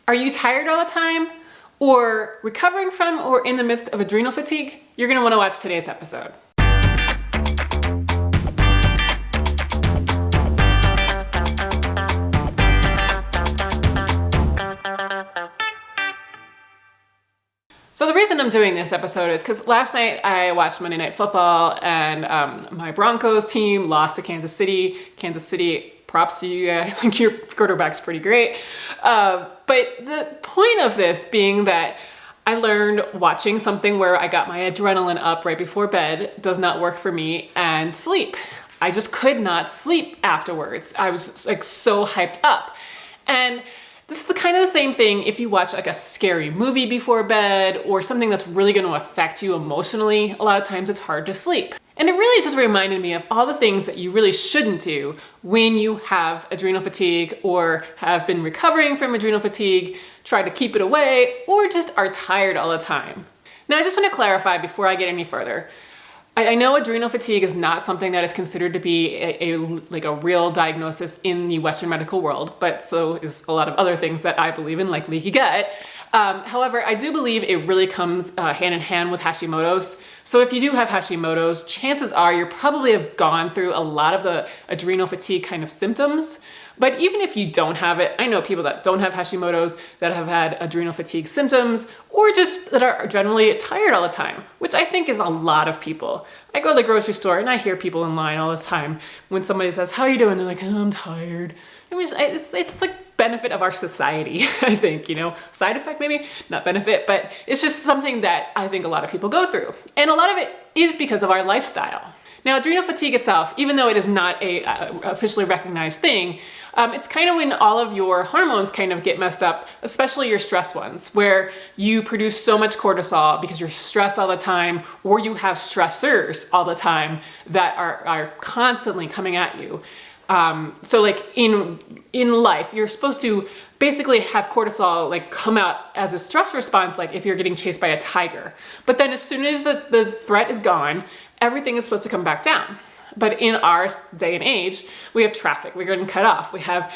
Are you tired all the time, or recovering from or in the midst of adrenal fatigue? You're gonna wanna watch today's episode. So the reason I'm doing this episode is because last night I watched Monday Night Football and my Broncos team lost to Kansas City. Kansas City, props to you. I think your quarterback's pretty great. But the point of this being that I learned watching something where I got my adrenaline up right before bed does not work for me, and sleep. I just could not sleep afterwards. I was like so hyped up. And this is kind of the same thing if you watch like a scary movie before bed or something that's really going to affect you emotionally. A lot of times it's hard to sleep. And it really just reminded me of all the things that you really shouldn't do when you have adrenal fatigue or have been recovering from adrenal fatigue, try to keep it away, or just are tired all the time. Now, I just want to clarify before I get any further. I know adrenal fatigue is not something that is considered to be a real diagnosis in the Western medical world, but so is a lot of other things that I believe in, like leaky gut. However, I do believe it really comes hand in hand with Hashimoto's. So if you do have Hashimoto's, chances are you probably have gone through a lot of the adrenal fatigue kind of symptoms. But even if you don't have it, I know people that don't have Hashimoto's that have had adrenal fatigue symptoms or just that are generally tired all the time, which I think is a lot of people. I go to the grocery store and I hear people in line all the time when somebody says, "How are you doing?" They're like, "Oh, I'm tired." I mean, it's like benefit of our society, I think, side effect maybe, not benefit, but it's just something that I think a lot of people go through. And a lot of it is because of our lifestyle. Now, adrenal fatigue itself, even though it is not a officially recognized thing, it's kind of when all of your hormones kind of get messed up, especially your stress ones, where you produce so much cortisol because you're stressed all the time, or you have stressors all the time that are constantly coming at you. So like in life, you're supposed to basically have cortisol like come out as a stress response, like if you're getting chased by a tiger. But then as soon as the threat is gone, everything is supposed to come back down. But in our day and age, we have traffic, we're getting cut off. We have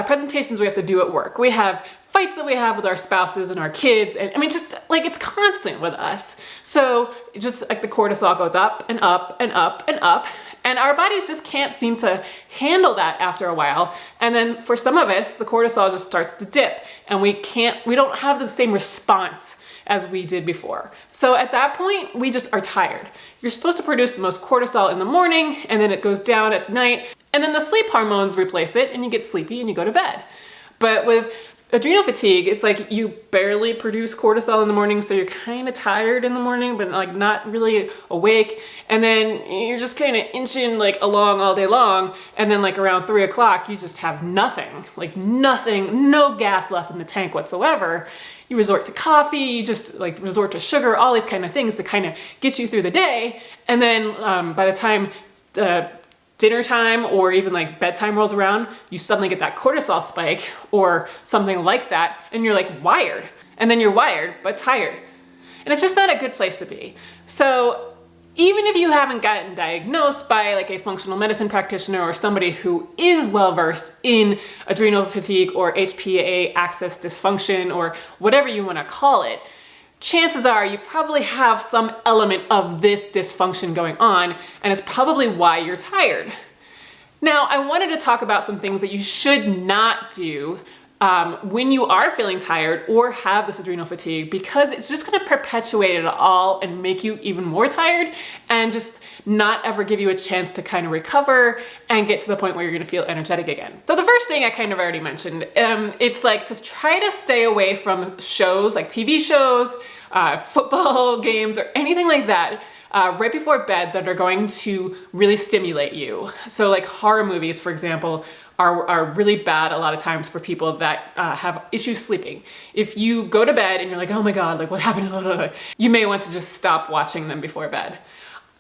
presentations we have to do at work. We have fights that we have with our spouses and our kids. And I mean, just like it's constant with us. So just like the cortisol goes up and up and up and up. And our bodies just can't seem to handle that after a while. And then for some of us, the cortisol just starts to dip and we don't have the same response as we did before. So at that point, we just are tired. You're supposed to produce the most cortisol in the morning and then it goes down at night. And then the sleep hormones replace it and you get sleepy and you go to bed. But with adrenal fatigue, it's like you barely produce cortisol in the morning, so you're kind of tired in the morning, but like not really awake. And then you're just kind of inching like along all day long. And then like around 3 o'clock, you just have nothing, no gas left in the tank whatsoever. You resort to coffee, you just like resort to sugar, all these kind of things to kind of get you through the day. And then by the time dinner time or even like bedtime rolls around, you suddenly get that cortisol spike or something like that, and you're like wired. And then you're wired, but tired. And it's just not a good place to be. So even if you haven't gotten diagnosed by like a functional medicine practitioner or somebody who is well-versed in adrenal fatigue or HPA axis dysfunction or whatever you want to call it, chances are you probably have some element of this dysfunction going on, and it's probably why you're tired. Now, I wanted to talk about some things that you should not do when you are feeling tired or have this adrenal fatigue, because it's just going to perpetuate it all and make you even more tired and just not ever give you a chance to kind of recover and get to the point where you're going to feel energetic again. So the first thing I kind of already mentioned, it's like to try to stay away from shows like TV shows, football games, or anything like that right before bed that are going to really stimulate you. So like horror movies, for example, are really bad a lot of times for people that have issues sleeping. If you go to bed and you're like, oh my God, like what happened? You may want to just stop watching them before bed.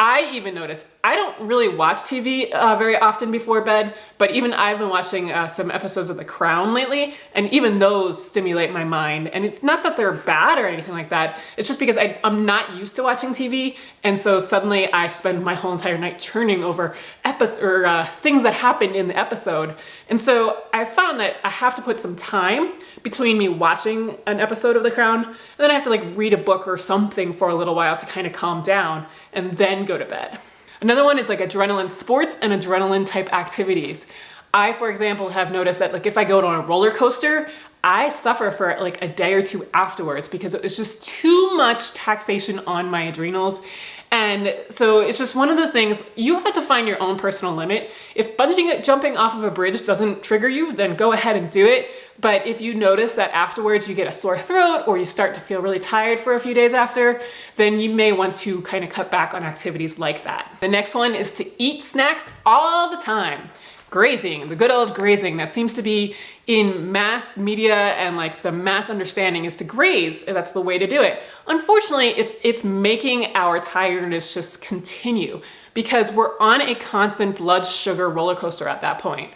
I even notice, I don't really watch TV very often before bed, but even I've been watching some episodes of The Crown lately, and even those stimulate my mind. And it's not that they're bad or anything like that, it's just because I'm not used to watching TV, and so suddenly I spend my whole entire night churning over things that happened in the episode. And so I found that I have to put some time between me watching an episode of The Crown, and then I have to like read a book or something for a little while to kind of calm down, and then go to bed. Another one is like adrenaline sports and adrenaline type activities. I, for example, have noticed that like if I go on a roller coaster, I suffer for like a day or two afterwards because it's just too much taxation on my adrenals. And so it's just one of those things, you have to find your own personal limit. If jumping off of a bridge doesn't trigger you, then go ahead and do it. But if you notice that afterwards you get a sore throat or you start to feel really tired for a few days after, then you may want to kind of cut back on activities like that. The next one is to eat snacks all the time. Grazing, the good old grazing that seems to be in mass media, and like the mass understanding is to graze. That's the way to do it. Unfortunately, it's making our tiredness just continue because we're on a constant blood sugar roller coaster at that point.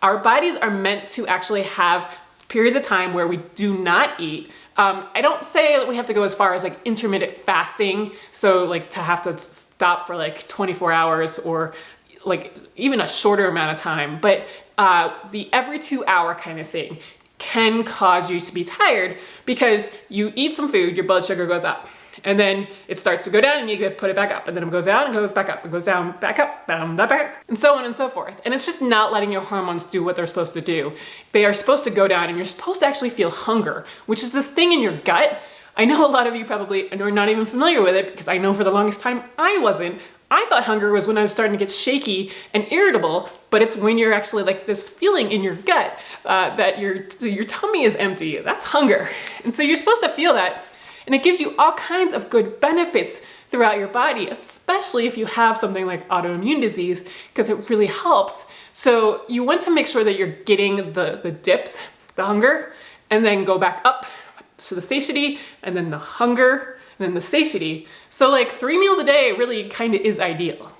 Our bodies are meant to actually have periods of time where we do not eat. I don't say that we have to go as far as like intermittent fasting, so like to have to stop for like 24 hours or like even a shorter amount of time, but the every 2 hour kind of thing can cause you to be tired because you eat some food, your blood sugar goes up, and then it starts to go down and you put it back up, and then it goes down and goes back up, it goes down, back up, down, back, and so on and so forth. And it's just not letting your hormones do what they're supposed to do. They are supposed to go down and you're supposed to actually feel hunger, which is this thing in your gut. I know a lot of you probably are not even familiar with it because I know for the longest time I wasn't. I thought hunger was when I was starting to get shaky and irritable, but it's when you're actually like this feeling in your gut that your tummy is empty. That's hunger. And so you're supposed to feel that. And it gives you all kinds of good benefits throughout your body, especially if you have something like autoimmune disease, because it really helps. So you want to make sure that you're getting the dips, the hunger, and then go back up to the satiety, and then the hunger, and then the satiety. So like 3 meals a day really kind of is ideal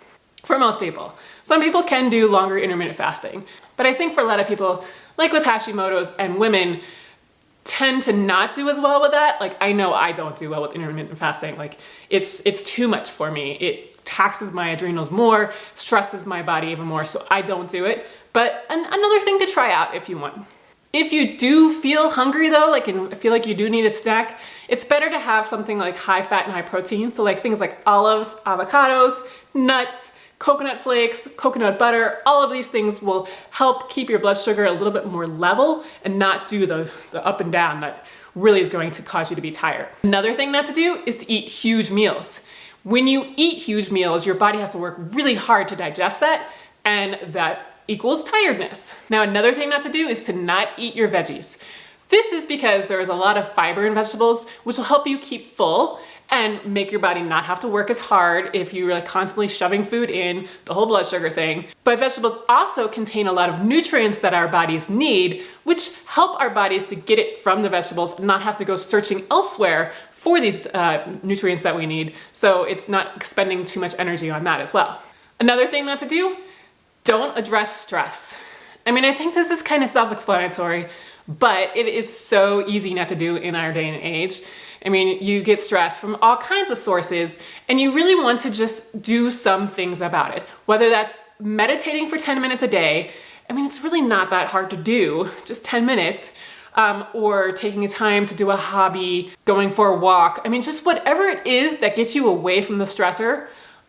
for most people. Some people can do longer intermittent fasting, but I think for a lot of people, like with Hashimoto's and women, tend to not do as well with that. Like I know I don't do well with intermittent fasting. Like it's too much for me. It taxes my adrenals more, stresses my body even more, so I don't do it. But another thing to try out if you want. If you do feel hungry though, like and feel like you do need a snack, it's better to have something like high fat and high protein. So like things like olives, avocados, nuts, coconut flakes, coconut butter, all of these things will help keep your blood sugar a little bit more level and not do the up and down that really is going to cause you to be tired. Another thing not to do is to eat huge meals. When you eat huge meals, your body has to work really hard to digest that, and that equals tiredness. Now, another thing not to do is to not eat your veggies. This is because there is a lot of fiber in vegetables, which will help you keep full and make your body not have to work as hard if you're like constantly shoving food in, the whole blood sugar thing. But vegetables also contain a lot of nutrients that our bodies need, which help our bodies to get it from the vegetables and not have to go searching elsewhere for these nutrients that we need. So it's not expending too much energy on that as well. Another thing not to do, don't address stress. I mean, I think this is kind of self-explanatory, but it is so easy not to do in our day and age. I mean, you get stress from all kinds of sources, and you really want to just do some things about it. Whether that's meditating for 10 minutes a day, I mean, it's really not that hard to do, just 10 minutes, or taking a time to do a hobby, going for a walk. I mean, just whatever it is that gets you away from the stressor.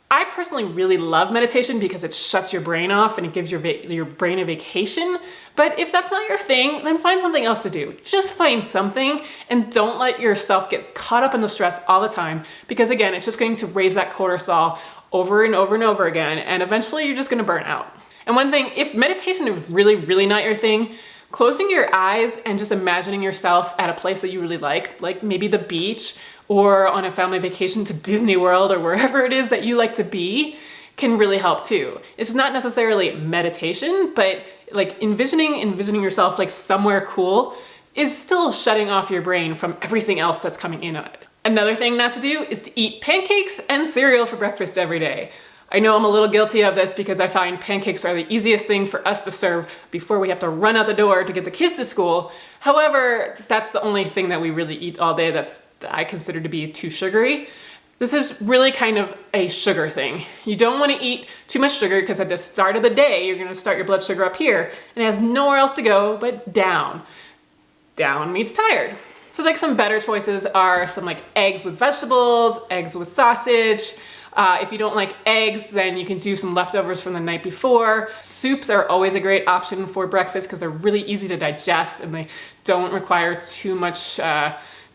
I personally really love meditation because it shuts your brain off and it gives your brain a vacation. But if that's not your thing, then find something else to do. Just find something and don't let yourself get caught up in the stress all the time, because again, it's just going to raise that cortisol over and over and over again, and eventually you're just going to burn out. And one thing, if meditation is really, really not your thing, closing your eyes and just imagining yourself at a place that you really like maybe the beach or on a family vacation to Disney World or wherever it is that you like to be, can really help too. It's not necessarily meditation, but like envisioning yourself like somewhere cool is still shutting off your brain from everything else that's coming in on it. Another thing not to do is to eat pancakes and cereal for breakfast every day. I know I'm a little guilty of this because I find pancakes are the easiest thing for us to serve before we have to run out the door to get the kids to school. However, that's the only thing that we really eat all day that I consider to be too sugary. This is really kind of a sugar thing. You don't want to eat too much sugar because at the start of the day, you're going to start your blood sugar up here and it has nowhere else to go but down. Down means tired. So like some better choices are some like eggs with vegetables, eggs with sausage. If you don't like eggs, then you can do some leftovers from the night before. Soups are always a great option for breakfast because they're really easy to digest and they don't require too much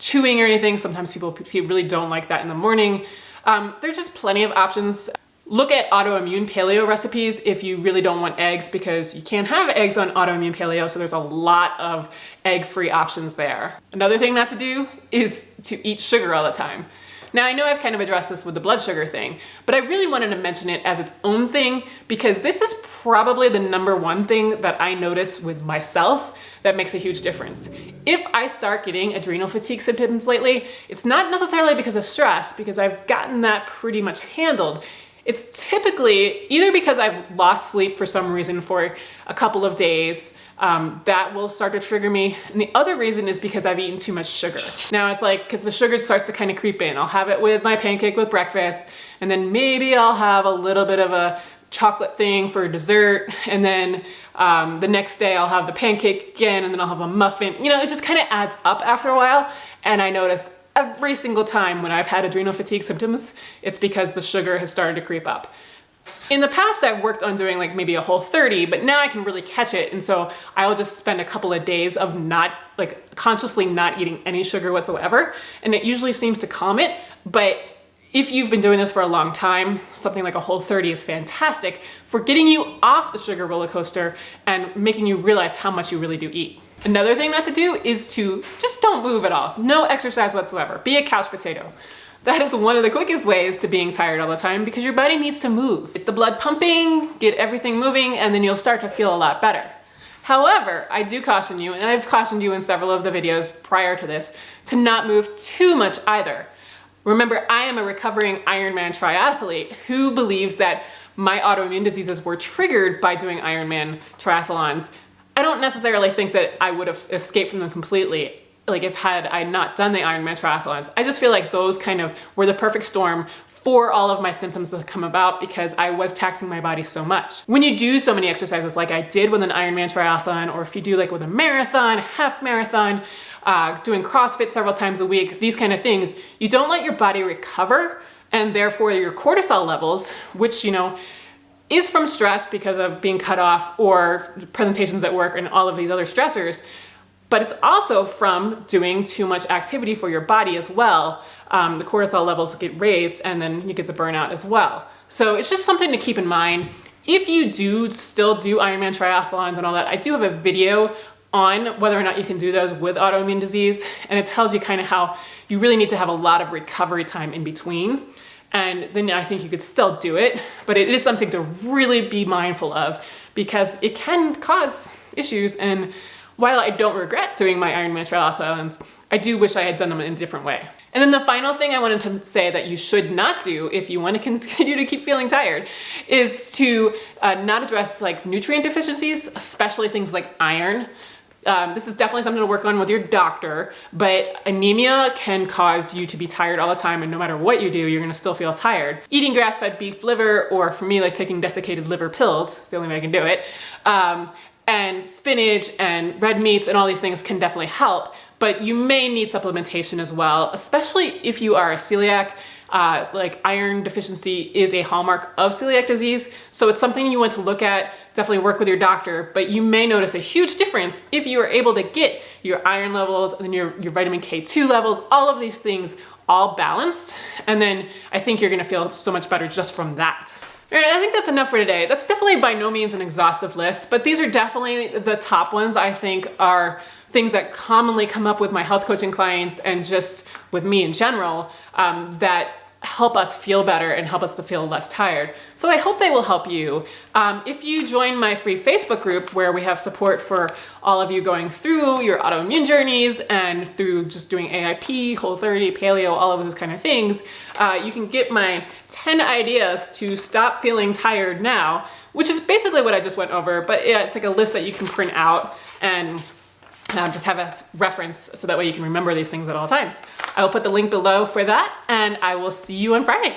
chewing or anything. Sometimes people really don't like that in the morning. There's just plenty of options. Look at autoimmune paleo recipes if you really don't want eggs because you can't have eggs on autoimmune paleo, so there's a lot of egg-free options there. Another thing not to do is to eat sugar all the time. Now I know I've kind of addressed this with the blood sugar thing, but I really wanted to mention it as its own thing because this is probably the number one thing that I notice with myself that makes a huge difference. If I start getting adrenal fatigue symptoms lately, it's not necessarily because of stress, because I've gotten that pretty much handled. It's typically either because I've lost sleep for some reason for a couple of days, that will start to trigger me. And the other reason is because I've eaten too much sugar. Now it's like, because the sugar starts to kind of creep in. I'll have it with my pancake with breakfast, and then maybe I'll have a little bit of a chocolate thing for dessert, and then the next day I'll have the pancake again, and then I'll have a muffin. You know, it just kind of adds up after a while, and I notice every single time when I've had adrenal fatigue symptoms, it's because the sugar has started to creep up. In the past, I've worked on doing like maybe a Whole30, but now I can really catch it. And so I'll just spend a couple of days of not like consciously not eating any sugar whatsoever. And it usually seems to calm it. But if you've been doing this for a long time, something like a Whole30 is fantastic for getting you off the sugar roller coaster and making you realize how much you really do eat. Another thing not to do is to just don't move at all. No exercise whatsoever. Be a couch potato. That is one of the quickest ways to being tired all the time because your body needs to move. Get the blood pumping, get everything moving, and then you'll start to feel a lot better. However, I do caution you, and I've cautioned you in several of the videos prior to this, to not move too much either. Remember, I am a recovering Ironman triathlete who believes that my autoimmune diseases were triggered by doing Ironman triathlons. I don't necessarily think that I would have escaped from them completely, like if had I not done the Ironman triathlons. I just feel like those kind of were the perfect storm for all of my symptoms to come about because I was taxing my body so much. When you do so many exercises like I did with an Ironman triathlon, or if you do like with a marathon, half marathon, doing CrossFit several times a week, these kind of things, you don't let your body recover, and therefore your cortisol levels, which, you know, is from stress because of being cut off or presentations at work and all of these other stressors, but it's also from doing too much activity for your body as well. The cortisol levels get raised and then you get the burnout as well. So it's just something to keep in mind. If you do still do Ironman triathlons and all that, I do have a video on whether or not you can do those with autoimmune disease, and it tells you kind of how you really need to have a lot of recovery time in between. And then I think you could still do it, but it is something to really be mindful of because it can cause issues. And while I don't regret doing my Ironman triathlons, I do wish I had done them in a different way. And then the final thing I wanted to say that you should not do if you want to continue to keep feeling tired is to not address like nutrient deficiencies, especially things like iron. This is definitely something to work on with your doctor, but anemia can cause you to be tired all the time, and no matter what you do, you're gonna still feel tired. Eating grass-fed beef liver, or for me, like taking desiccated liver pills, it's the only way I can do it, and spinach and red meats and all these things can definitely help, but you may need supplementation as well, especially if you are a celiac. Like iron deficiency is a hallmark of celiac disease. So it's something you want to look at, definitely work with your doctor, but you may notice a huge difference if you are able to get your iron levels and then your vitamin K2 levels, all of these things all balanced. And then I think you're gonna feel so much better just from that. All right, I think that's enough for today. That's definitely by no means an exhaustive list, but these are definitely the top ones I think are things that commonly come up with my health coaching clients and just with me in general, that help us feel better and help us to feel less tired. So I hope they will help you. If you join my free Facebook group where we have support for all of you going through your autoimmune journeys and through just doing AIP, Whole30, Paleo, all of those kind of things, you can get my 10 ideas to stop feeling tired now, which is basically what I just went over, but yeah, it's like a list that you can print out and just have a reference so that way you can remember these things at all times. I will put the link below for that, and I will see you on Friday.